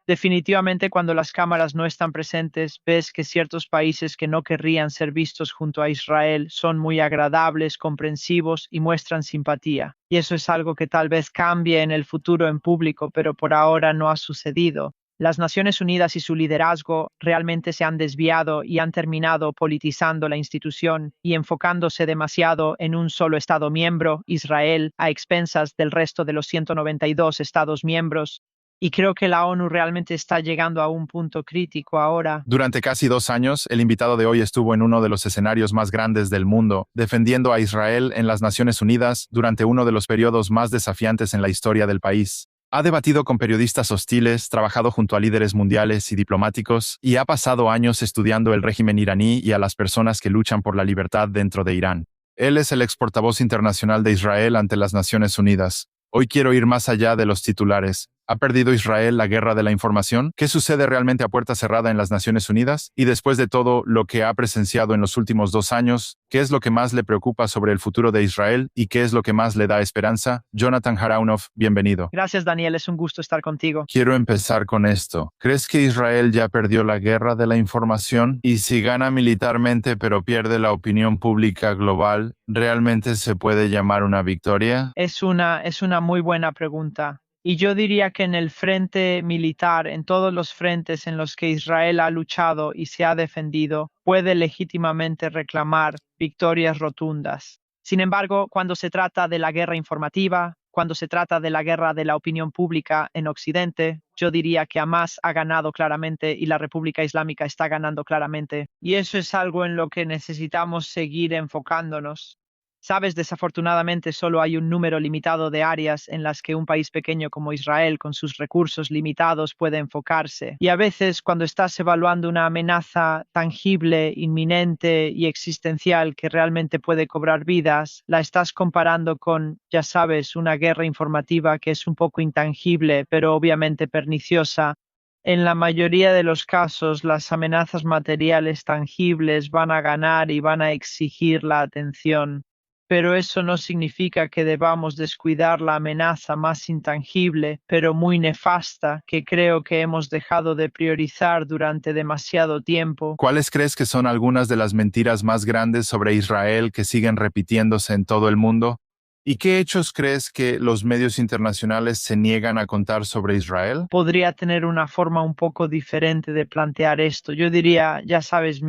Definitivamente, cuando las cámaras no están presentes, ves que ciertos países que no querrían ser vistos junto a Israel son muy agradables, comprensivos y muestran simpatía. Y eso es algo que tal vez cambie en el futuro en público, pero por ahora no ha sucedido. Las Naciones Unidas y su liderazgo realmente se han desviado y han terminado politizando la institución y enfocándose demasiado en un solo Estado miembro, Israel, a expensas del resto de los 192 Estados miembros. Y creo que la ONU realmente está llegando a un punto crítico ahora. Durante casi 2 años, el invitado de hoy estuvo en uno de los escenarios más grandes del mundo, defendiendo a Israel en las Naciones Unidas durante uno de los periodos más desafiantes en la historia del país. Ha debatido con periodistas hostiles, trabajado junto a líderes mundiales y diplomáticos, y ha pasado años estudiando el régimen iraní y a las personas que luchan por la libertad dentro de Irán. Él es el ex portavoz internacional de Israel ante las Naciones Unidas. Hoy quiero ir más allá de los titulares. ¿Ha perdido Israel la guerra de la información? ¿Qué sucede realmente a puerta cerrada en las Naciones Unidas? Y después de todo lo que ha presenciado en los últimos 2 años, ¿qué es lo que más le preocupa sobre el futuro de Israel y qué es lo que más le da esperanza? Jonathan Haraunov, bienvenido. Gracias, Daniel, es un gusto estar contigo. Quiero empezar con esto. ¿Crees que Israel ya perdió la guerra de la información? Y si gana militarmente pero pierde la opinión pública global, ¿realmente se puede llamar una victoria? Es una muy buena pregunta. Y yo diría que en el frente militar, en todos los frentes en los que Israel ha luchado y se ha defendido, puede legítimamente reclamar victorias rotundas. Sin embargo, cuando se trata de la guerra informativa, cuando se trata de la guerra de la opinión pública en Occidente, yo diría que Hamás ha ganado claramente y la República Islámica está ganando claramente. Y eso es algo en lo que necesitamos seguir enfocándonos. Sabes, desafortunadamente solo hay un número limitado de áreas en las que un país pequeño como Israel, con sus recursos limitados, puede enfocarse. Y a veces, cuando estás evaluando una amenaza tangible, inminente y existencial que realmente puede cobrar vidas, la estás comparando con, ya sabes, una guerra informativa que es un poco intangible, pero obviamente perniciosa. En la mayoría de los casos, las amenazas materiales tangibles van a ganar y van a exigir la atención. Pero eso no significa que debamos descuidar la amenaza más intangible, pero muy nefasta, que creo que hemos dejado de priorizar durante demasiado tiempo. ¿Cuáles crees que son algunas de las mentiras más grandes sobre Israel que siguen repitiéndose en todo el mundo? ¿Y qué hechos crees que los medios internacionales se niegan a contar sobre Israel? Podría tener una forma un poco diferente de plantear esto. Yo diría, ya sabes,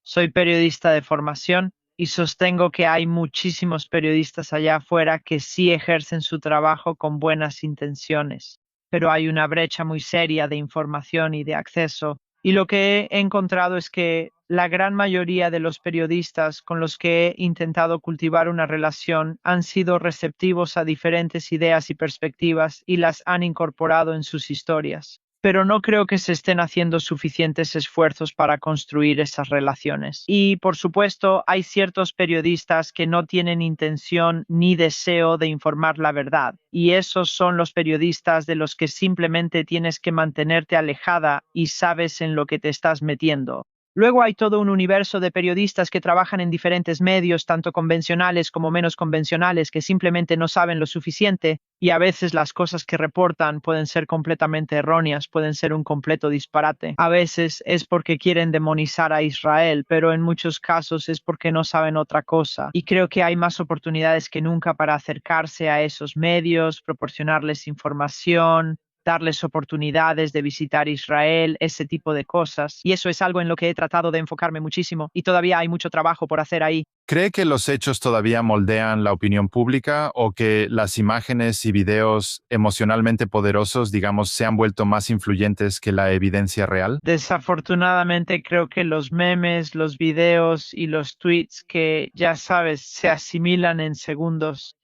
soy periodista de formación y sostengo que hay muchísimos periodistas allá afuera que sí ejercen su trabajo con buenas intenciones, pero hay una brecha muy seria de información y de acceso. Y lo que he encontrado es que la gran mayoría de los periodistas con los que he intentado cultivar una relación han sido receptivos a diferentes ideas y perspectivas y las han incorporado en sus historias. Pero no creo que se estén haciendo suficientes esfuerzos para construir esas relaciones. Y, por supuesto, hay ciertos periodistas que no tienen intención ni deseo de informar la verdad. Y esos son los periodistas de los que simplemente tienes que mantenerte alejada y sabes en lo que te estás metiendo. Luego hay todo un universo de periodistas que trabajan en diferentes medios, tanto convencionales como menos convencionales, que simplemente no saben lo suficiente y a veces las cosas que reportan pueden ser completamente erróneas, pueden ser un completo disparate. A veces es porque quieren demonizar a Israel, pero en muchos casos es porque no saben otra cosa. Y creo que hay más oportunidades que nunca para acercarse a esos medios, proporcionarles información, darles oportunidades de visitar Israel, ese tipo de cosas. Y eso es algo en lo que he tratado de enfocarme muchísimo y todavía hay mucho trabajo por hacer ahí. ¿Cree que los hechos todavía moldean la opinión pública o que las imágenes y videos emocionalmente poderosos, digamos, se han vuelto más influyentes que la evidencia real? Desafortunadamente creo que los memes, los videos y los tweets que ya sabes se asimilan en segundos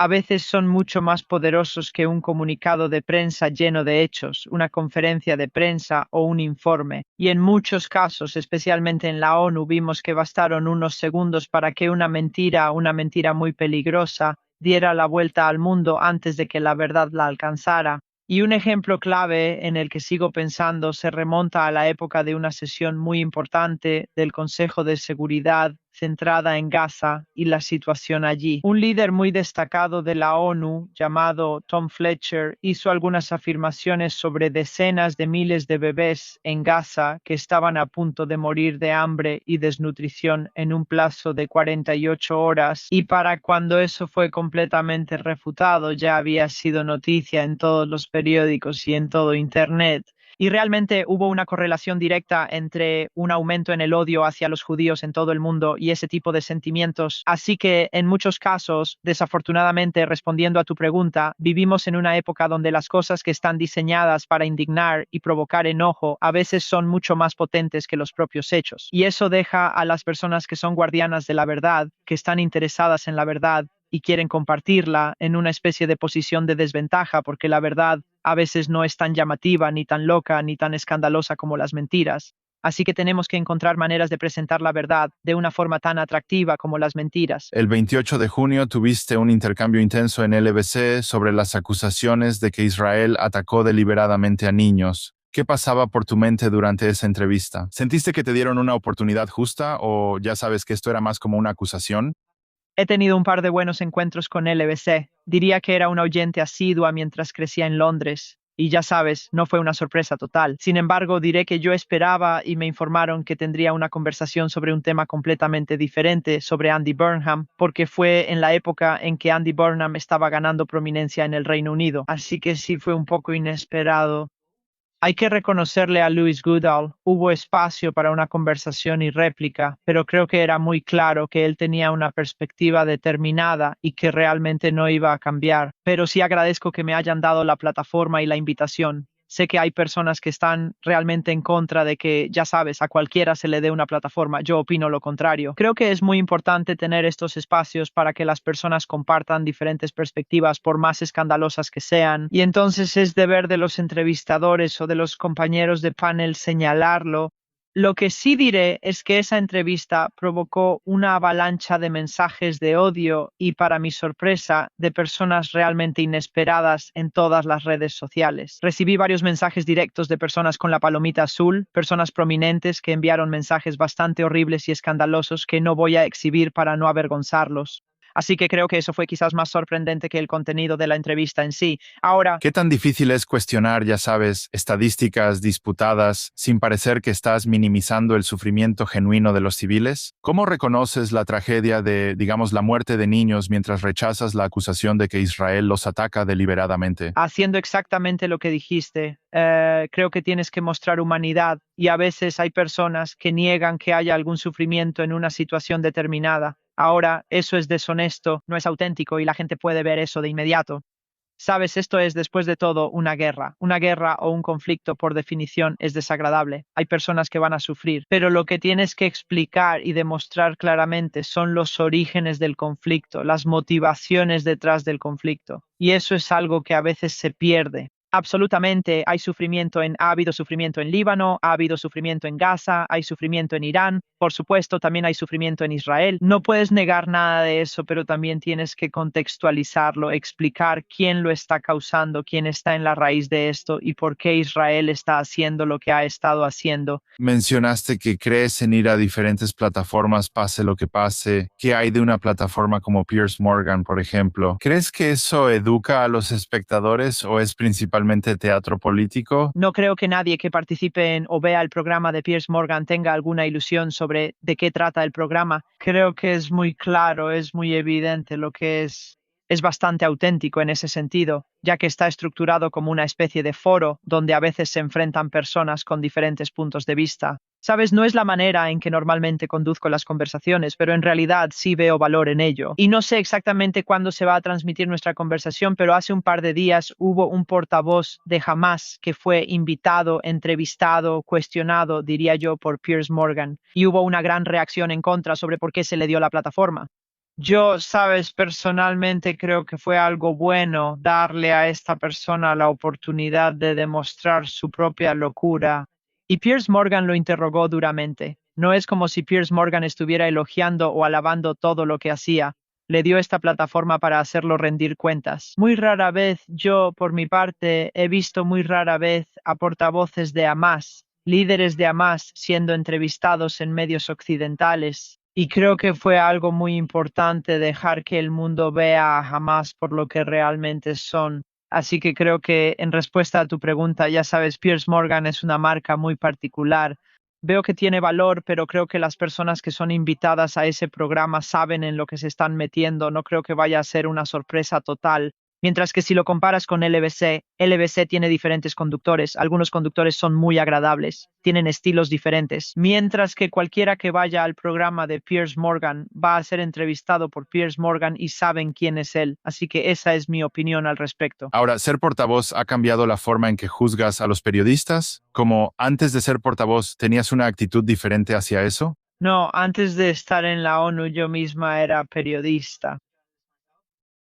a veces son mucho más poderosos que un comunicado de prensa lleno de hechos, una conferencia de prensa o un informe. Y en muchos casos, especialmente en la ONU, vimos que bastaron unos segundos para que una mentira muy peligrosa, diera la vuelta al mundo antes de que la verdad la alcanzara. Y un ejemplo clave en el que sigo pensando se remonta a la época de una sesión muy importante del Consejo de Seguridad centrada en Gaza y la situación allí. Un líder muy destacado de la ONU, llamado Tom Fletcher, hizo algunas afirmaciones sobre decenas de miles de bebés en Gaza que estaban a punto de morir de hambre y desnutrición en un plazo de 48 horas, y para cuando eso fue completamente refutado ya había sido noticia en todos los periódicos y en todo Internet. Y realmente hubo una correlación directa entre un aumento en el odio hacia los judíos en todo el mundo y ese tipo de sentimientos. Así que en muchos casos, desafortunadamente, respondiendo a tu pregunta, vivimos en una época donde las cosas que están diseñadas para indignar y provocar enojo a veces son mucho más potentes que los propios hechos. Y eso deja a las personas que son guardianas de la verdad, que están interesadas en la verdad y quieren compartirla, en una especie de posición de desventaja, porque la verdad a veces no es tan llamativa, ni tan loca, ni tan escandalosa como las mentiras. Así que tenemos que encontrar maneras de presentar la verdad de una forma tan atractiva como las mentiras. El 28 de junio tuviste un intercambio intenso en LBC sobre las acusaciones de que Israel atacó deliberadamente a niños. ¿Qué pasaba por tu mente durante esa entrevista? ¿Sentiste que te dieron una oportunidad justa o ya sabes que esto era más como una acusación? He tenido un par de buenos encuentros con LBC. Diría que era una oyente asidua mientras crecía en Londres. Y ya sabes, no fue una sorpresa total. Sin embargo, diré que yo esperaba y me informaron que tendría una conversación sobre un tema completamente diferente, sobre Andy Burnham, porque fue en la época en que Andy Burnham estaba ganando prominencia en el Reino Unido. Así que sí fue un poco inesperado. Hay que reconocerle a Louis Goodall, hubo espacio para una conversación y réplica, pero creo que era muy claro que él tenía una perspectiva determinada y que realmente no iba a cambiar. Pero sí agradezco que me hayan dado la plataforma y la invitación. Sé que hay personas que están realmente en contra de que, ya sabes, a cualquiera se le dé una plataforma. Yo opino lo contrario. Creo que es muy importante tener estos espacios para que las personas compartan diferentes perspectivas, por más escandalosas que sean. Y entonces es deber de los entrevistadores o de los compañeros de panel señalarlo. Lo que sí diré es que esa entrevista provocó una avalancha de mensajes de odio y, para mi sorpresa, de personas realmente inesperadas en todas las redes sociales. Recibí varios mensajes directos de personas con la palomita azul, personas prominentes que enviaron mensajes bastante horribles y escandalosos que no voy a exhibir para no avergonzarlos. Así que creo que eso fue quizás más sorprendente que el contenido de la entrevista en sí. Ahora, ¿Qué tan difícil es cuestionar, ya sabes, estadísticas disputadas sin parecer que estás minimizando el sufrimiento genuino de los civiles? ¿Cómo reconoces la tragedia de, digamos, la muerte de niños mientras rechazas la acusación de que Israel los ataca deliberadamente? haciendo exactamente lo que dijiste, creo que tienes que mostrar humanidad, y a veces hay personas que niegan que haya algún sufrimiento en una situación determinada. Ahora, eso es deshonesto, no es auténtico y la gente puede ver eso de inmediato. Sabes, esto es después de todo una guerra. Una guerra o un conflicto por definición es desagradable. Hay personas que van a sufrir, pero lo que tienes que explicar y demostrar claramente son los orígenes del conflicto, las motivaciones detrás del conflicto. Y eso es algo que a veces se pierde. Absolutamente, ha habido sufrimiento en Líbano, ha habido sufrimiento en Gaza, hay sufrimiento en Irán, por supuesto, también hay sufrimiento en Israel. No puedes negar nada de eso, pero también tienes que contextualizarlo, explicar quién lo está causando, quién está en la raíz de esto y por qué Israel está haciendo lo que ha estado haciendo. Mencionaste que crees en ir a diferentes plataformas pase lo que pase. ¿Qué hay de una plataforma como Piers Morgan, por ejemplo? ¿Crees que eso educa a los espectadores o es principalmente teatro político? No creo que nadie que participe en o vea el programa de Piers Morgan tenga alguna ilusión sobre de qué trata el programa. Creo que es muy claro, es muy evidente lo que es. Es bastante auténtico en ese sentido, ya que está estructurado como una especie de foro donde a veces se enfrentan personas con diferentes puntos de vista. Sabes, no es la manera en que normalmente conduzco las conversaciones, pero en realidad sí veo valor en ello. Y no sé exactamente cuándo se va a transmitir nuestra conversación, pero hace un par de días hubo un portavoz de Hamas que fue invitado, entrevistado, cuestionado, diría yo, por Piers Morgan, y hubo una gran reacción en contra sobre por qué se le dio la plataforma. Yo, sabes, personalmente creo que fue algo bueno darle a esta persona la oportunidad de demostrar su propia locura. Y Piers Morgan lo interrogó duramente. No es como si Piers Morgan estuviera elogiando o alabando todo lo que hacía. Le dio esta plataforma para hacerlo rendir cuentas. Muy rara vez, yo, por mi parte, he visto muy rara vez a portavoces de Hamas, líderes de Hamas, siendo entrevistados en medios occidentales. Y creo que fue algo muy importante dejar que el mundo vea a Hamas por lo que realmente son. Así que creo que en respuesta a tu pregunta, ya sabes, Piers Morgan es una marca muy particular. Veo que tiene valor, pero creo que las personas que son invitadas a ese programa saben en lo que se están metiendo. No creo que vaya a ser una sorpresa total. Mientras que si lo comparas con LBC, LBC tiene diferentes conductores. Algunos conductores son muy agradables, tienen estilos diferentes. Mientras que cualquiera que vaya al programa de Piers Morgan va a ser entrevistado por Piers Morgan y saben quién es él. Así que esa es mi opinión al respecto. Ahora, ¿ser portavoz ha cambiado la forma en que juzgas a los periodistas? Como antes de ser portavoz, ¿tenías una actitud diferente hacia eso? No, antes de estar en la ONU yo misma era periodista.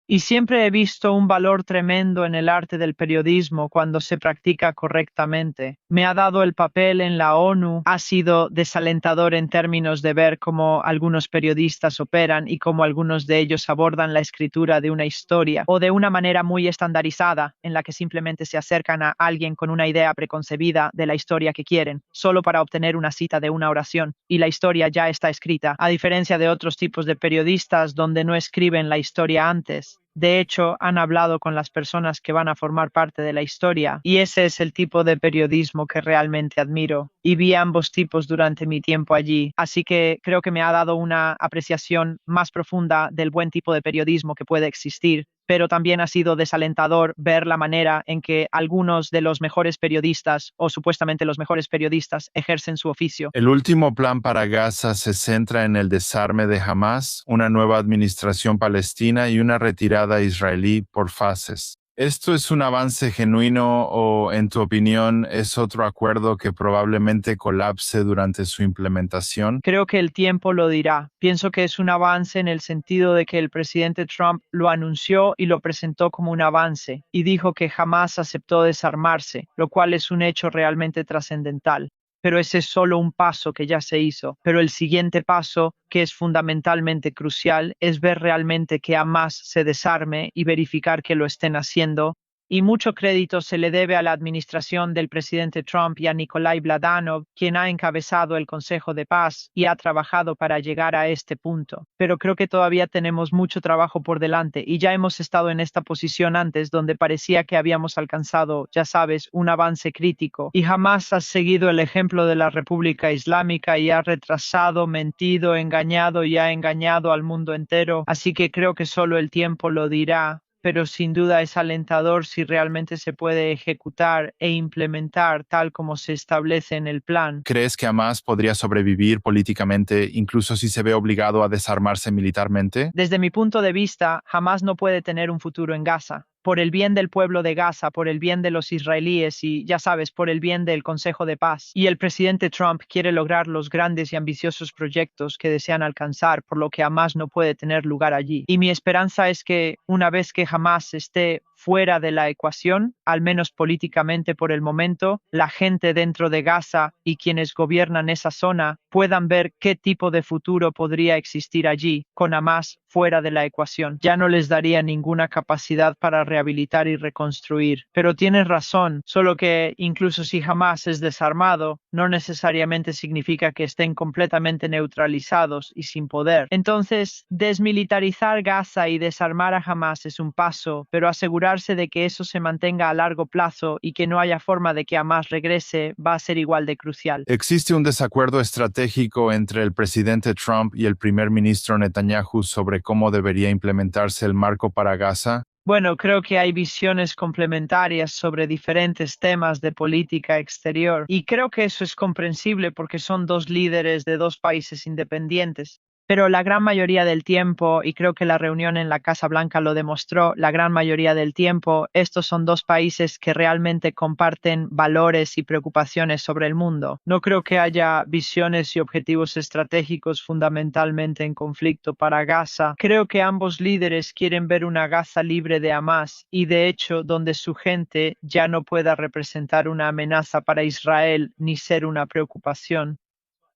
Y siempre he visto un valor tremendo en el arte del periodismo cuando se practica correctamente. Me ha dado el papel en la ONU, ha sido desalentador en términos de ver cómo algunos periodistas operan y cómo algunos de ellos abordan la escritura de una historia o de una manera muy estandarizada en la que simplemente se acercan a alguien con una idea preconcebida de la historia que quieren, solo para obtener una cita de una oración y la historia ya está escrita, a diferencia de otros tipos de periodistas donde no escriben la historia antes. De hecho, han hablado con las personas que van a formar parte de la historia, y ese es el tipo de periodismo que realmente admiro. Y vi ambos tipos durante mi tiempo allí, así que creo que me ha dado una apreciación más profunda del buen tipo de periodismo que puede existir, pero también ha sido desalentador ver la manera en que algunos de los mejores periodistas, o supuestamente los mejores periodistas, ejercen su oficio. El último plan para Gaza se centra en el desarme de Hamas, una nueva administración palestina y una retirada israelí por fases. ¿Esto es un avance genuino o, en tu opinión, es otro acuerdo que probablemente colapse durante su implementación? Creo que el tiempo lo dirá. Pienso que es un avance en el sentido de que el presidente Trump lo anunció y lo presentó como un avance, y dijo que jamás aceptó desarmarse, lo cual es un hecho realmente trascendental. Pero ese es solo un paso que ya se hizo. Pero el siguiente paso, que es fundamentalmente crucial, es ver realmente que Hamas se desarme y verificar que lo estén haciendo. Y mucho crédito se le debe a la administración del presidente Trump y a Nikolai Bladanov, quien ha encabezado el Consejo de Paz y ha trabajado para llegar a este punto. Pero creo que todavía tenemos mucho trabajo por delante y ya hemos estado en esta posición antes donde parecía que habíamos alcanzado, ya sabes, un avance crítico y jamás has seguido el ejemplo de la República Islámica y ha retrasado, mentido, engañado y ha engañado al mundo entero. Así que creo que solo el tiempo lo dirá, pero sin duda es alentador si realmente se puede ejecutar e implementar tal como se establece en el plan. ¿Crees que Hamas podría sobrevivir políticamente incluso si se ve obligado a desarmarse militarmente? Desde mi punto de vista, jamás no puede tener un futuro en Gaza. Por el bien del pueblo de Gaza, por el bien de los israelíes y, ya sabes, por el bien del Consejo de Paz. Y el presidente Trump quiere lograr los grandes y ambiciosos proyectos que desean alcanzar, por lo que Hamas no puede tener lugar allí. Y mi esperanza es que, una vez que Hamas esté fuera de la ecuación, al menos políticamente por el momento, la gente dentro de Gaza y quienes gobiernan esa zona puedan ver qué tipo de futuro podría existir allí, con Hamas fuera de la ecuación. Ya no les daría ninguna capacidad para rehabilitar y reconstruir. Pero tienes razón, solo que incluso si Hamas es desarmado, no necesariamente significa que estén completamente neutralizados y sin poder. Entonces, desmilitarizar Gaza y desarmar a Hamas es un paso, pero asegurarse de que eso se mantenga a largo plazo y que no haya forma de que Hamas regrese va a ser igual de crucial. ¿Existe un desacuerdo estratégico entre el presidente Trump y el primer ministro Netanyahu sobre cómo debería implementarse el marco para Gaza? Bueno, creo que hay visiones complementarias sobre diferentes temas de política exterior y creo que eso es comprensible porque son dos líderes de dos países independientes. Pero la gran mayoría del tiempo, y creo que la reunión en la Casa Blanca lo demostró, la gran mayoría del tiempo, estos son dos países que realmente comparten valores y preocupaciones sobre el mundo. No creo que haya visiones y objetivos estratégicos fundamentalmente en conflicto para Gaza. Creo que ambos líderes quieren ver una Gaza libre de Hamas y de hecho donde su gente ya no pueda representar una amenaza para Israel ni ser una preocupación.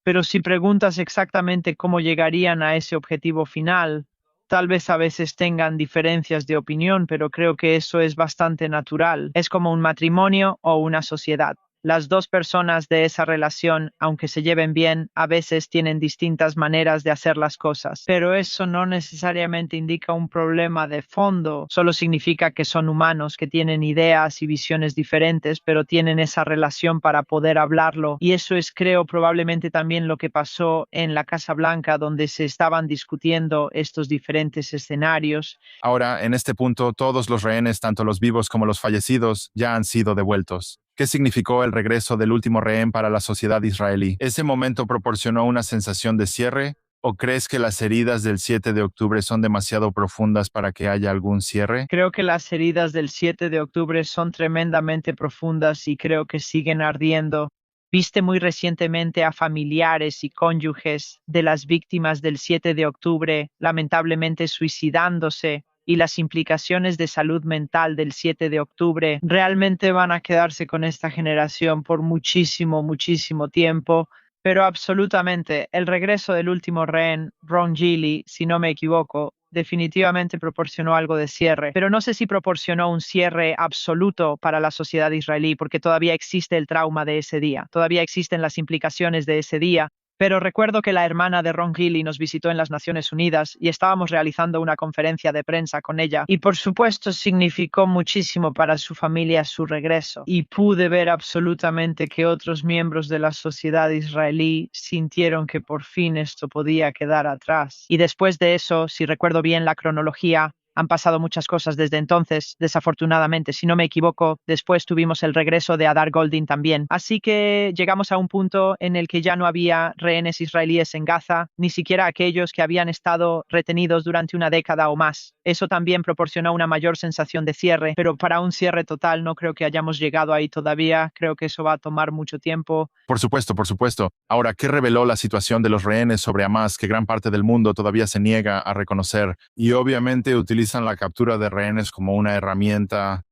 Pero si preguntas exactamente cómo llegarían a ese objetivo final, tal vez a veces tengan diferencias de opinión, pero creo que eso es bastante natural. Es como un matrimonio o una sociedad. Las dos personas de esa relación, aunque se lleven bien, a veces tienen distintas maneras de hacer las cosas. Pero eso no necesariamente indica un problema de fondo, solo significa que son humanos, que tienen ideas y visiones diferentes, pero tienen esa relación para poder hablarlo. Y eso es, creo, probablemente también lo que pasó en la Casa Blanca, donde se estaban discutiendo estos diferentes escenarios. Ahora, en este punto, todos los rehenes, tanto los vivos como los fallecidos, ya han sido devueltos. ¿Qué significó el regreso del último rehén para la sociedad israelí? ¿Ese momento proporcionó una sensación de cierre? ¿O crees que las heridas del 7 de octubre son demasiado profundas para que haya algún cierre? Creo que las heridas del 7 de octubre son tremendamente profundas y creo que siguen ardiendo. Viste muy recientemente a familiares y cónyuges de las víctimas del 7 de octubre lamentablemente suicidándose, y las implicaciones de salud mental del 7 de octubre realmente van a quedarse con esta generación por muchísimo, muchísimo tiempo. Pero absolutamente, el regreso del último rehén, Ron Gilly, si no me equivoco, definitivamente proporcionó algo de cierre, pero no sé si proporcionó un cierre absoluto para la sociedad israelí, porque todavía existe el trauma de ese día, todavía existen las implicaciones de ese día. Pero recuerdo que la hermana de Ron Gilly nos visitó en las Naciones Unidas y estábamos realizando una conferencia de prensa con ella. Y por supuesto significó muchísimo para su familia su regreso. Y pude ver absolutamente que otros miembros de la sociedad israelí sintieron que por fin esto podía quedar atrás. Y después de eso, si recuerdo bien la cronología, han pasado muchas cosas desde entonces, desafortunadamente. Si no me equivoco, después tuvimos el regreso de Adar Goldin también. Así que llegamos a un punto en el que ya no había rehenes israelíes en Gaza, ni siquiera aquellos que habían estado retenidos durante una década o más. Eso también proporcionó una mayor sensación de cierre, pero para un cierre total no creo que hayamos llegado ahí todavía. Creo que eso va a tomar mucho tiempo. Por supuesto, por supuesto. Ahora, ¿qué reveló la situación de los rehenes sobre Hamas que gran parte del mundo todavía se niega a reconocer? Y obviamente utilizan la captura de rehenes como una herramienta.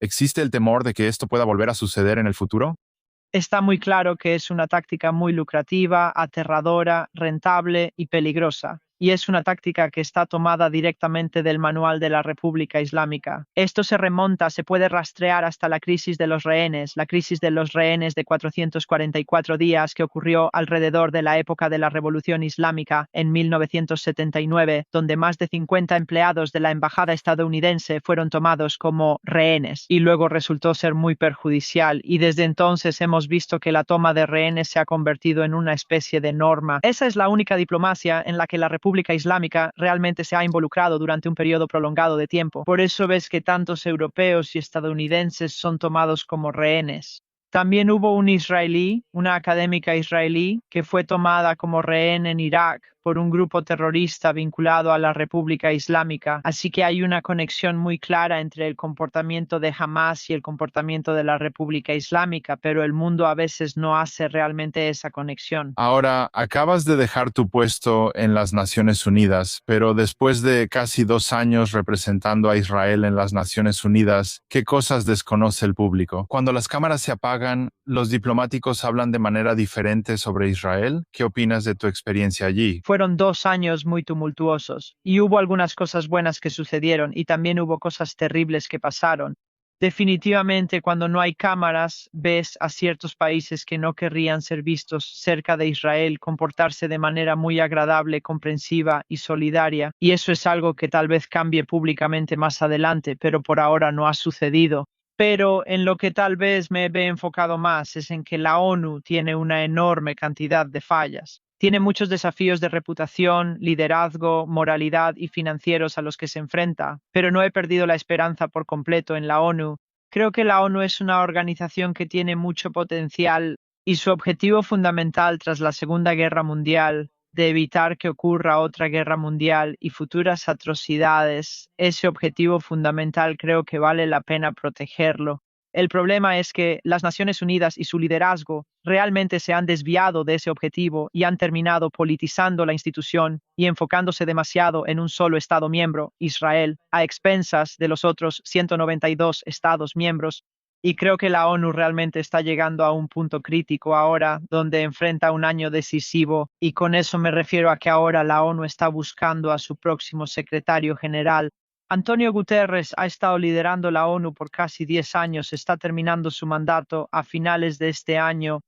¿Existe el temor de que esto pueda volver a suceder en el futuro? Está muy claro que es una táctica muy lucrativa, aterradora, rentable y peligrosa, y es una táctica que está tomada directamente del manual de la República Islámica. Esto se puede rastrear hasta la crisis de los rehenes de 444 días que ocurrió alrededor de la época de la Revolución Islámica en 1979, donde más de 50 empleados de la embajada estadounidense fueron tomados como rehenes, y luego resultó ser muy perjudicial, y desde entonces hemos visto que la toma de rehenes se ha convertido en una especie de norma. Esa es la única diplomacia en la que la República Islámica realmente se ha involucrado durante un periodo prolongado de tiempo. Por eso ves que tantos europeos y estadounidenses son tomados como rehenes. También hubo una académica israelí, que fue tomada como rehén en Irak por un grupo terrorista vinculado a la República Islámica. Así que hay una conexión muy clara entre el comportamiento de Hamas y el comportamiento de la República Islámica, pero el mundo a veces no hace realmente esa conexión. Ahora, acabas de dejar tu puesto en las Naciones Unidas, pero después de casi 2 años representando a Israel en las Naciones Unidas, ¿qué cosas desconoce el público? Cuando las cámaras se apagan, ¿los diplomáticos hablan de manera diferente sobre Israel? ¿Qué opinas de tu experiencia allí? Fueron 2 años muy tumultuosos, y hubo algunas cosas buenas que sucedieron, y también hubo cosas terribles que pasaron. Definitivamente, cuando no hay cámaras, ves a ciertos países que no querrían ser vistos cerca de Israel comportarse de manera muy agradable, comprensiva y solidaria, y eso es algo que tal vez cambie públicamente más adelante, pero por ahora no ha sucedido. Pero en lo que tal vez me he enfocado más es en que la ONU tiene una enorme cantidad de fallas. Tiene muchos desafíos de reputación, liderazgo, moralidad y financieros a los que se enfrenta, pero no he perdido la esperanza por completo en la ONU. Creo que la ONU es una organización que tiene mucho potencial, y su objetivo fundamental tras la Segunda Guerra Mundial, de evitar que ocurra otra guerra mundial y futuras atrocidades, ese objetivo fundamental creo que vale la pena protegerlo. El problema es que las Naciones Unidas y su liderazgo realmente se han desviado de ese objetivo y han terminado politizando la institución y enfocándose demasiado en un solo Estado miembro, Israel, a expensas de los otros 192 Estados miembros. Y creo que la ONU realmente está llegando a un punto crítico ahora, donde enfrenta un año decisivo, y con eso me refiero a que ahora la ONU está buscando a su próximo secretario general, Antonio Guterres ha estado liderando la ONU por casi 10 años, está terminando su mandato a finales de este año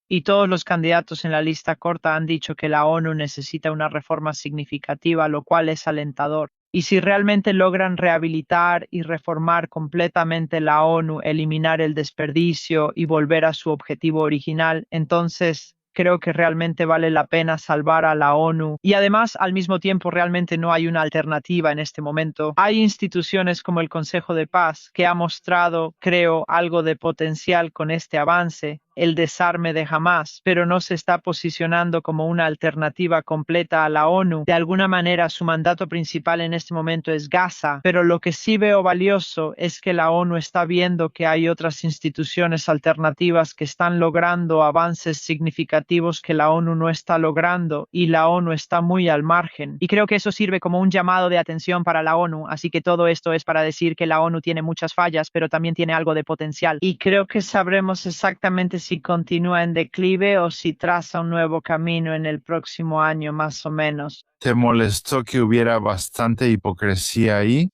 y todos los candidatos en la lista corta han dicho que la ONU necesita una reforma significativa, lo cual es alentador. Y si realmente logran rehabilitar y reformar completamente la ONU, eliminar el desperdicio y volver a su objetivo original, entonces creo que realmente vale la pena salvar a la ONU. Y además, al mismo tiempo, realmente no hay una alternativa en este momento. Hay instituciones como el Consejo de Paz que ha mostrado, creo, algo de potencial con este avance, el desarme de Hamás, pero no se está posicionando como una alternativa completa a la ONU. De alguna manera, su mandato principal en este momento es Gaza, pero lo que sí veo valioso es que la ONU está viendo que hay otras instituciones alternativas que están logrando avances significativos que la ONU no está logrando y la ONU está muy al margen. Y creo que eso sirve como un llamado de atención para la ONU, así que todo esto es para decir que la ONU tiene muchas fallas, pero también tiene algo de potencial. Y creo que sabremos exactamente si continúa en declive o si traza un nuevo camino en el próximo año, más o menos. ¿Te molestó que hubiera bastante hipocresía ahí?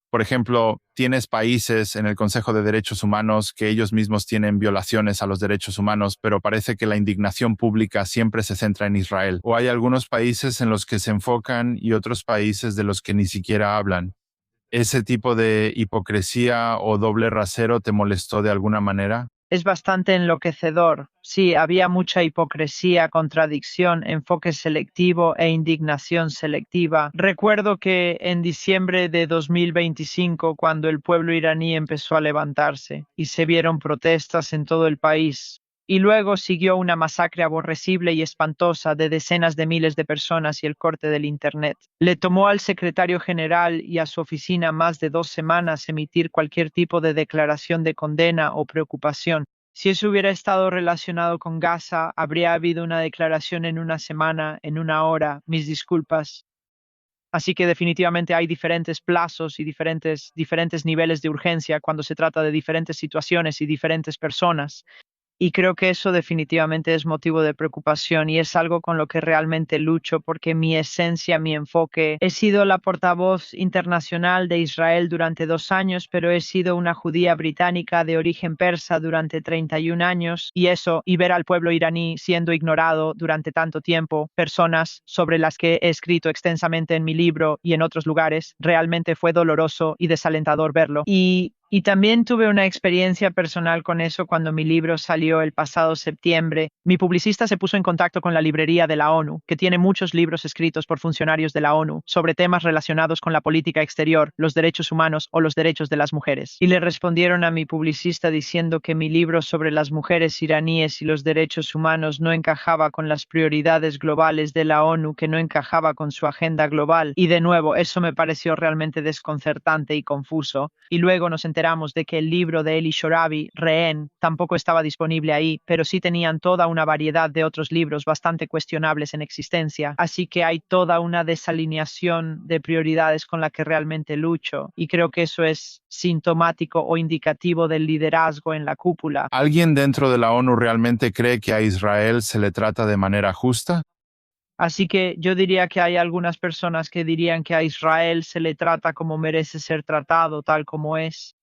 Por ejemplo, tienes países en el Consejo de Derechos Humanos que ellos mismos tienen violaciones a los derechos humanos, pero parece que la indignación pública siempre se centra en Israel. O hay algunos países en los que se enfocan y otros países de los que ni siquiera hablan. ¿Ese tipo de hipocresía o doble rasero te molestó de alguna manera? Es bastante enloquecedor. Sí, había mucha hipocresía, contradicción, enfoque selectivo e indignación selectiva. Recuerdo que en diciembre de 2025, cuando el pueblo iraní empezó a levantarse y se vieron protestas en todo el país, y luego siguió una masacre aborrecible y espantosa de decenas de miles de personas y el corte del Internet. Le tomó al secretario general y a su oficina más de 2 semanas emitir cualquier tipo de declaración de condena o preocupación. Si eso hubiera estado relacionado con Gaza, habría habido una declaración en una semana, en una hora. Mis disculpas. Así que definitivamente hay diferentes plazos y diferentes niveles de urgencia cuando se trata de diferentes situaciones y diferentes personas. Y creo que eso definitivamente es motivo de preocupación y es algo con lo que realmente lucho porque mi esencia, mi enfoque, he sido la portavoz internacional de Israel durante 2 años, pero he sido una judía británica de origen persa durante 31 años y eso, y ver al pueblo iraní siendo ignorado durante tanto tiempo, personas sobre las que he escrito extensamente en mi libro y en otros lugares, realmente fue doloroso y desalentador verlo. Y también tuve una experiencia personal con eso cuando mi libro salió el pasado septiembre. Mi publicista se puso en contacto con la librería de la ONU, que tiene muchos libros escritos por funcionarios de la ONU sobre temas relacionados con la política exterior, los derechos humanos o los derechos de las mujeres. Y le respondieron a mi publicista diciendo que mi libro sobre las mujeres iraníes y los derechos humanos no encajaba con las prioridades globales de la ONU, que no encajaba con su agenda global. Y de nuevo, eso me pareció realmente desconcertante y confuso. Y luego nos enteramos de que el libro de Eli Shorabi, Rehén, tampoco estaba disponible ahí, pero sí tenían toda una variedad de otros libros bastante cuestionables en existencia. Así que hay toda una desalineación de prioridades con la que realmente lucho, y creo que eso es sintomático o indicativo del liderazgo en la cúpula. ¿Alguien dentro de la ONU realmente cree que a Israel se le trata de manera justa? Así que yo diría que hay algunas personas que dirían que a Israel se le trata como merece ser tratado, tal como es.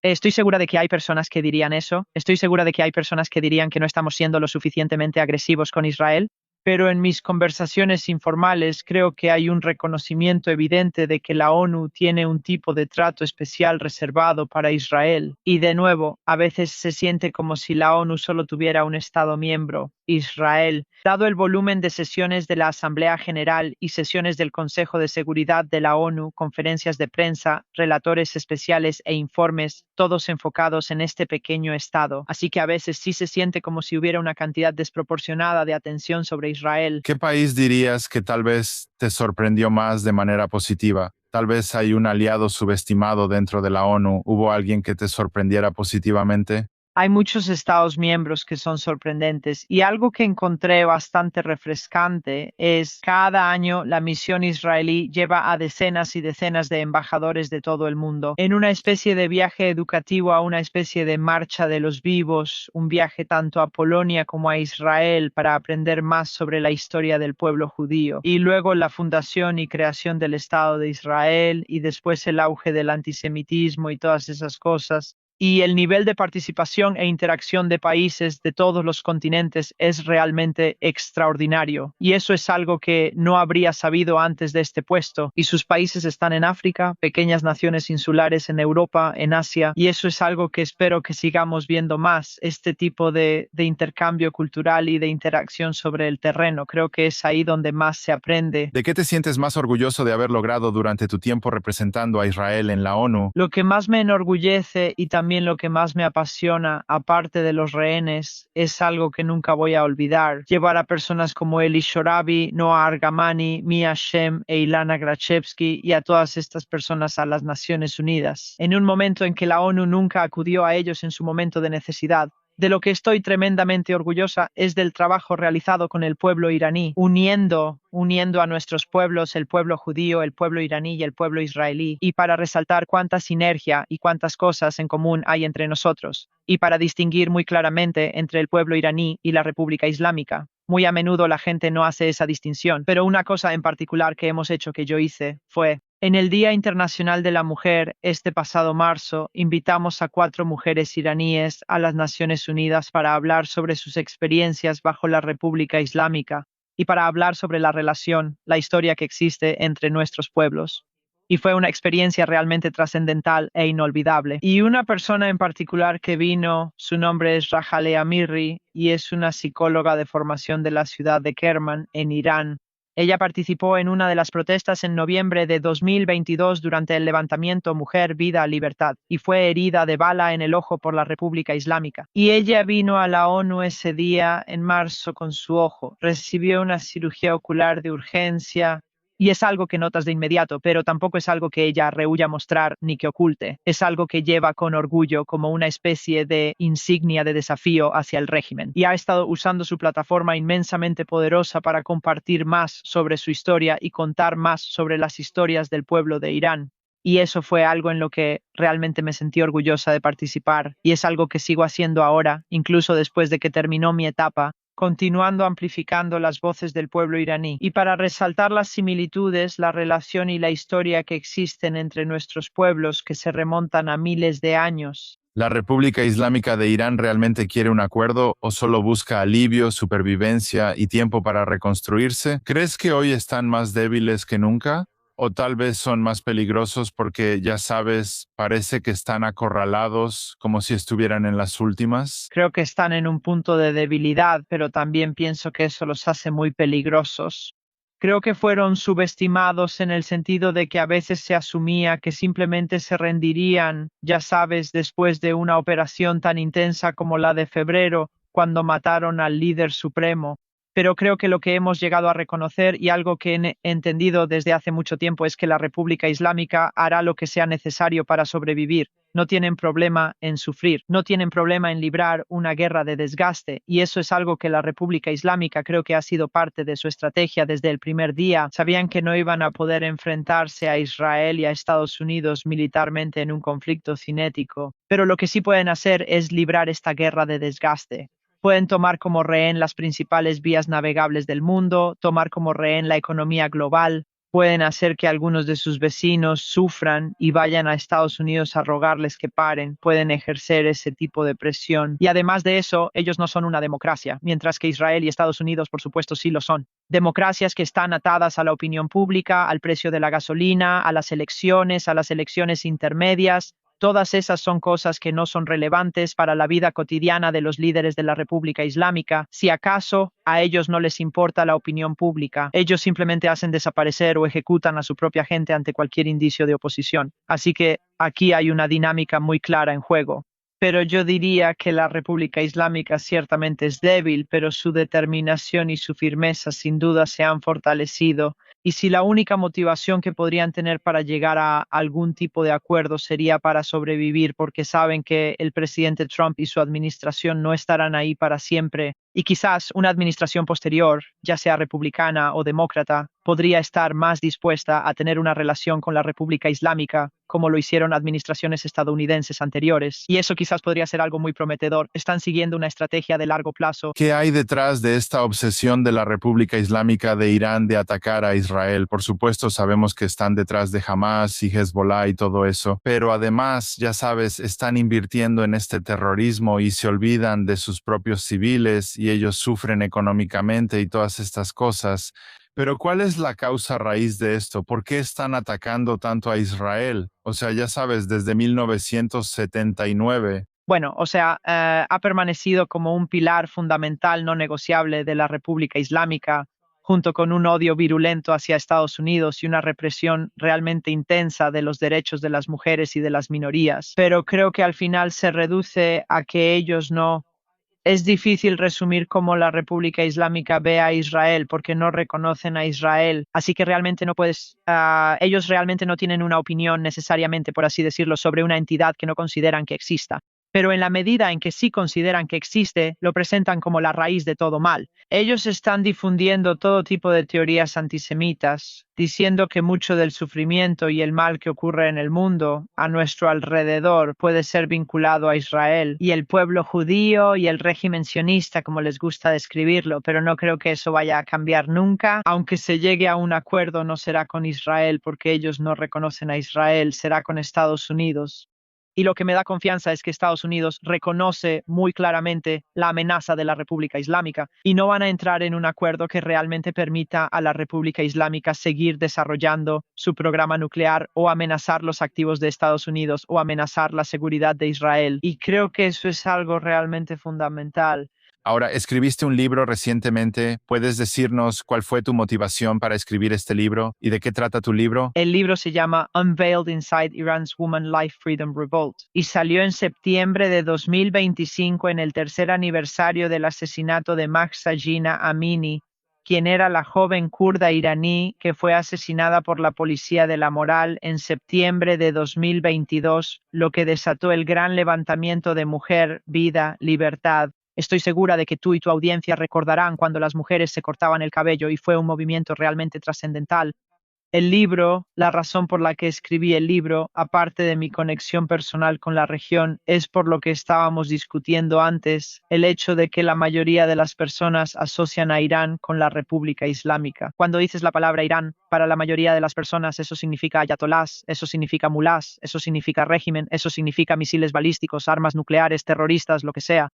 Estoy segura de que hay personas que dirían eso. Estoy segura de que hay personas que dirían que no estamos siendo lo suficientemente agresivos con Israel. Pero en mis conversaciones informales creo que hay un reconocimiento evidente de que la ONU tiene un tipo de trato especial reservado para Israel. Y de nuevo, a veces se siente como si la ONU solo tuviera un Estado miembro, Israel. Dado el volumen de sesiones de la Asamblea General y sesiones del Consejo de Seguridad de la ONU, conferencias de prensa, relatores especiales e informes, todos enfocados en este pequeño Estado. Así que a veces sí se siente como si hubiera una cantidad desproporcionada de atención sobre Israel. ¿Qué país dirías que tal vez te sorprendió más de manera positiva? Tal vez hay un aliado subestimado dentro de la ONU. ¿Hubo alguien que te sorprendiera positivamente? Hay muchos estados miembros que son sorprendentes y algo que encontré bastante refrescante es cada año la misión israelí lleva a decenas y decenas de embajadores de todo el mundo en una especie de viaje educativo, a una especie de marcha de los vivos, un viaje tanto a Polonia como a Israel para aprender más sobre la historia del pueblo judío, y luego la fundación y creación del Estado de Israel y después el auge del antisemitismo y todas esas cosas. Y el nivel de participación e interacción de países de todos los continentes es realmente extraordinario. Y eso es algo que no habría sabido antes de este puesto. Y sus países están en África, pequeñas naciones insulares en Europa, en Asia. Y eso es algo que espero que sigamos viendo más, este tipo de intercambio cultural y de interacción sobre el terreno. Creo que es ahí donde más se aprende. ¿De qué te sientes más orgulloso de haber logrado durante tu tiempo representando a Israel en la ONU? Lo que más me enorgullece y también lo que más me apasiona, aparte de los rehenes, es algo que nunca voy a olvidar. Llevar a personas como Eli Shorabi, Noah Argamani, Mia Shem e Ilana Grachevsky y a todas estas personas a las Naciones Unidas, en un momento en que la ONU nunca acudió a ellos en su momento de necesidad. De lo que estoy tremendamente orgullosa es del trabajo realizado con el pueblo iraní, uniendo a nuestros pueblos, el pueblo judío, el pueblo iraní y el pueblo israelí, y para resaltar cuánta sinergia y cuántas cosas en común hay entre nosotros, y para distinguir muy claramente entre el pueblo iraní y la República Islámica. Muy a menudo la gente no hace esa distinción, pero una cosa en particular que hemos hecho, que yo hice, fue: en el Día Internacional de la Mujer, este pasado marzo, invitamos a 4 mujeres iraníes a las Naciones Unidas para hablar sobre sus experiencias bajo la República Islámica y para hablar sobre la relación, la historia que existe entre nuestros pueblos. Y fue una experiencia realmente trascendental e inolvidable. Y una persona en particular que vino, su nombre es Rajalea Mirri y es una psicóloga de formación de la ciudad de Kerman, en Irán. Ella participó en una de las protestas en noviembre de 2022 durante el levantamiento Mujer, Vida, Libertad y fue herida de bala en el ojo por la República Islámica. Y ella vino a la ONU ese día en marzo con su ojo. Recibió una cirugía ocular de urgencia. Y es algo que notas de inmediato, pero tampoco es algo que ella rehúya mostrar ni que oculte. Es algo que lleva con orgullo como una especie de insignia de desafío hacia el régimen. Y ha estado usando su plataforma inmensamente poderosa para compartir más sobre su historia y contar más sobre las historias del pueblo de Irán. Y eso fue algo en lo que realmente me sentí orgullosa de participar. Y es algo que sigo haciendo ahora, incluso después de que terminó mi etapa, continuando amplificando las voces del pueblo iraní. Y para resaltar las similitudes, la relación y la historia que existen entre nuestros pueblos, que se remontan a miles de años. ¿La República Islámica de Irán realmente quiere un acuerdo o solo busca alivio, supervivencia y tiempo para reconstruirse? ¿Crees que hoy están más débiles que nunca? ¿O tal vez son más peligrosos porque, ya sabes, parece que están acorralados como si estuvieran en las últimas? Creo que están en un punto de debilidad, pero también pienso que eso los hace muy peligrosos. Creo que fueron subestimados en el sentido de que a veces se asumía que simplemente se rendirían, ya sabes, después de una operación tan intensa como la de febrero, cuando mataron al líder supremo. Pero creo que lo que hemos llegado a reconocer y algo que he entendido desde hace mucho tiempo es que la República Islámica hará lo que sea necesario para sobrevivir. No tienen problema en sufrir, no tienen problema en librar una guerra de desgaste, y eso es algo que la República Islámica creo que ha sido parte de su estrategia desde el primer día. Sabían que no iban a poder enfrentarse a Israel y a Estados Unidos militarmente en un conflicto cinético, pero lo que sí pueden hacer es librar esta guerra de desgaste. Pueden tomar como rehén las principales vías navegables del mundo, tomar como rehén la economía global, pueden hacer que algunos de sus vecinos sufran y vayan a Estados Unidos a rogarles que paren, pueden ejercer ese tipo de presión. Y además de eso, ellos no son una democracia, mientras que Israel y Estados Unidos, por supuesto, sí lo son. Democracias que están atadas a la opinión pública, al precio de la gasolina, a las elecciones intermedias. Todas esas son cosas que no son relevantes para la vida cotidiana de los líderes de la República Islámica. Si acaso a ellos no les importa la opinión pública, ellos simplemente hacen desaparecer o ejecutan a su propia gente ante cualquier indicio de oposición. Así que aquí hay una dinámica muy clara en juego. Pero yo diría que la República Islámica ciertamente es débil, pero su determinación y su firmeza sin duda se han fortalecido Y si la única motivación que podrían tener para llegar a algún tipo de acuerdo sería para sobrevivir, porque saben que el presidente Trump y su administración no estarán ahí para siempre, y quizás una administración posterior, ya sea republicana o demócrata, podría estar más dispuesta a tener una relación con la República Islámica, como lo hicieron administraciones estadounidenses anteriores. Y eso quizás podría ser algo muy prometedor. Están siguiendo una estrategia de largo plazo. ¿Qué hay detrás de esta obsesión de la República Islámica de Irán de atacar a Israel? Por supuesto, sabemos que están detrás de Hamas y Hezbollah y todo eso, pero además, ya sabes, están invirtiendo en este terrorismo y se olvidan de sus propios civiles y ellos sufren económicamente y todas estas cosas. Pero ¿cuál es la causa raíz de esto? ¿Por qué están atacando tanto a Israel? O sea, ya sabes, desde 1979. Bueno, o sea, ha permanecido como un pilar fundamental no negociable de la República Islámica, junto con un odio virulento hacia Estados Unidos y una represión realmente intensa de los derechos de las mujeres y de las minorías. Pero creo que al final se reduce a que ellos no. Es difícil resumir cómo la República Islámica ve a Israel porque no reconocen a Israel, así que realmente no puedes, ellos realmente no tienen una opinión necesariamente, por así decirlo, sobre una entidad que no consideran que exista. Pero en la medida en que sí consideran que existe, lo presentan como la raíz de todo mal. Ellos están difundiendo todo tipo de teorías antisemitas, diciendo que mucho del sufrimiento y el mal que ocurre en el mundo a nuestro alrededor puede ser vinculado a Israel y el pueblo judío y el régimen sionista, como les gusta describirlo, pero no creo que eso vaya a cambiar nunca. Aunque se llegue a un acuerdo, no será con Israel porque ellos no reconocen a Israel, será con Estados Unidos. Y lo que me da confianza es que Estados Unidos reconoce muy claramente la amenaza de la República Islámica y no van a entrar en un acuerdo que realmente permita a la República Islámica seguir desarrollando su programa nuclear o amenazar los activos de Estados Unidos o amenazar la seguridad de Israel. Y creo que eso es algo realmente fundamental. Ahora, escribiste un libro recientemente. ¿Puedes decirnos cuál fue tu motivación para escribir este libro y de qué trata tu libro? El libro se llama Unveiled Inside Iran's Woman Life Freedom Revolt y salió en septiembre de 2025 en el tercer aniversario del asesinato de Mahsa Jina Amini, quien era la joven kurda iraní que fue asesinada por la policía de la moral en septiembre de 2022, lo que desató el gran levantamiento de mujer, vida, libertad. Estoy segura de que tú y tu audiencia recordarán cuando las mujeres se cortaban el cabello y fue un movimiento realmente trascendental. El libro, la razón por la que escribí el libro, aparte de mi conexión personal con la región, es por lo que estábamos discutiendo antes, el hecho de que la mayoría de las personas asocian a Irán con la República Islámica. Cuando dices la palabra Irán, para la mayoría de las personas eso significa ayatolás, eso significa mulás, eso significa régimen, eso significa misiles balísticos, armas nucleares, terroristas, lo que sea.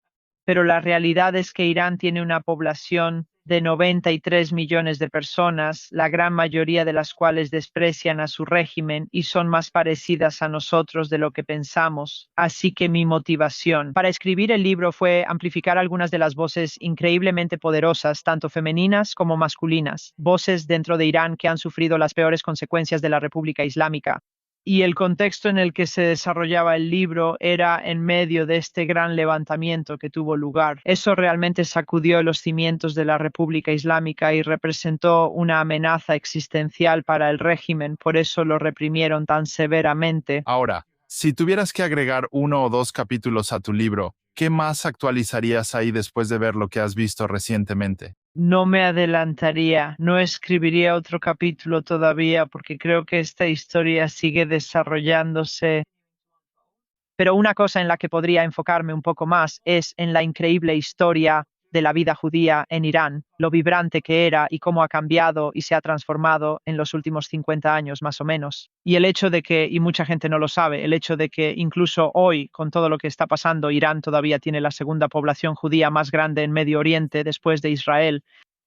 Pero la realidad es que Irán tiene una población de 93 millones de personas, la gran mayoría de las cuales desprecian a su régimen y son más parecidas a nosotros de lo que pensamos. Así que mi motivación para escribir el libro fue amplificar algunas de las voces increíblemente poderosas, tanto femeninas como masculinas, voces dentro de Irán que han sufrido las peores consecuencias de la República Islámica. Y el contexto en el que se desarrollaba el libro era en medio de este gran levantamiento que tuvo lugar. Eso realmente sacudió los cimientos de la República Islámica y representó una amenaza existencial para el régimen, por eso lo reprimieron tan severamente. Ahora, si tuvieras que agregar uno o dos capítulos a tu libro, ¿qué más actualizarías ahí después de ver lo que has visto recientemente? No me adelantaría, no escribiría otro capítulo todavía porque creo que esta historia sigue desarrollándose. Pero una cosa en la que podría enfocarme un poco más es en la increíble historia de la vida judía en Irán, lo vibrante que era y cómo ha cambiado y se ha transformado en los últimos 50 años más o menos. Y el hecho de que, y mucha gente no lo sabe, el hecho de que incluso hoy, con todo lo que está pasando, Irán todavía tiene la segunda población judía más grande en Medio Oriente después de Israel.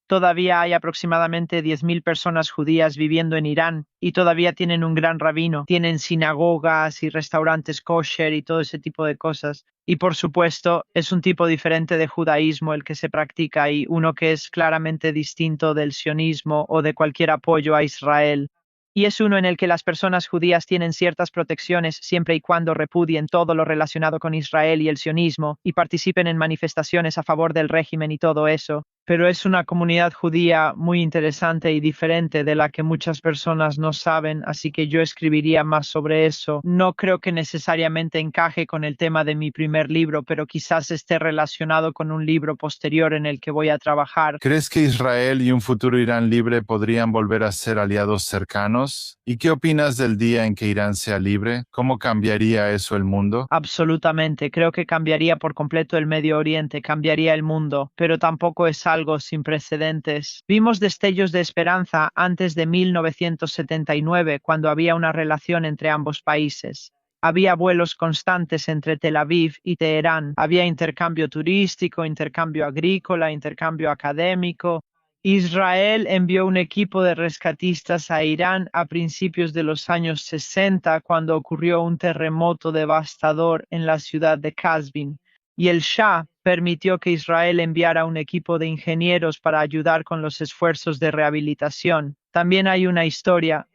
Todavía hay aproximadamente 10.000 personas judías viviendo en Irán y todavía tienen un gran rabino, tienen sinagogas y restaurantes kosher y todo ese tipo de cosas. Y por supuesto, es un tipo diferente de judaísmo el que se practica y uno que es claramente distinto del sionismo o de cualquier apoyo a Israel. Y es uno en el que las personas judías tienen ciertas protecciones siempre y cuando repudien todo lo relacionado con Israel y el sionismo y participen en manifestaciones a favor del régimen y todo eso. pero es una comunidad judía muy interesante y diferente de la que muchas personas no saben, así que yo escribiría más sobre eso. No creo que necesariamente encaje con el tema de mi primer libro, pero quizás esté relacionado con un libro posterior en el que voy a trabajar. ¿Crees que Israel y un futuro Irán libre podrían volver a ser aliados cercanos? ¿Y qué opinas del día en que Irán sea libre? ¿Cómo cambiaría eso el mundo? Absolutamente, creo que cambiaría por completo el Medio Oriente, cambiaría el mundo, pero tampoco es algo sin precedentes. Vimos destellos de esperanza antes de 1979, cuando había una relación entre ambos países. Había vuelos constantes entre Tel Aviv y Teherán, había intercambio turístico, intercambio agrícola, intercambio académico. Israel envió un equipo de rescatistas a Irán a principios de los años 60 cuando ocurrió un terremoto devastador en la ciudad de Qazvin, y el Shah permitió que Israel enviara un equipo de ingenieros para ayudar con los esfuerzos de rehabilitación. También hay una historia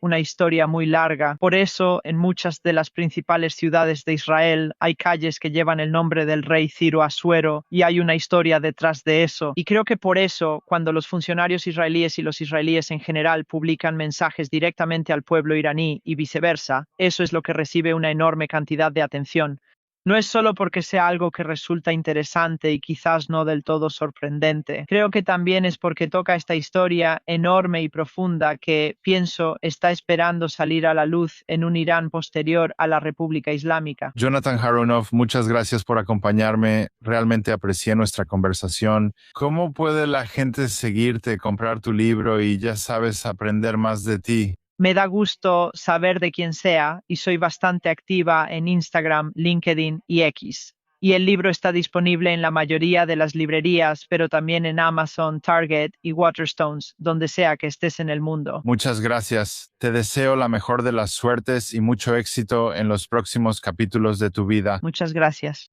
muy larga. Por eso, en muchas de las principales ciudades de Israel hay calles que llevan el nombre del rey Ciro Asuero y hay una historia detrás de eso. Y creo que por eso, cuando los funcionarios israelíes y los israelíes en general publican mensajes directamente al pueblo iraní y viceversa, eso es lo que recibe una enorme cantidad de atención. No es solo porque sea algo que resulta interesante y quizás no del todo sorprendente. Creo que también es porque toca esta historia enorme y profunda que, pienso, está esperando salir a la luz en un Irán posterior a la República Islámica. Jonathan Haronoff, muchas gracias por acompañarme. Realmente aprecié nuestra conversación. ¿Cómo puede la gente seguirte, comprar tu libro y ya sabes, aprender más de ti? Me da gusto saber de quién sea y soy bastante activa en Instagram, LinkedIn y X. Y el libro está disponible en la mayoría de las librerías, pero también en Amazon, Target y Waterstones, donde sea que estés en el mundo. Muchas gracias. Te deseo la mejor de las suertes y mucho éxito en los próximos capítulos de tu vida. Muchas gracias.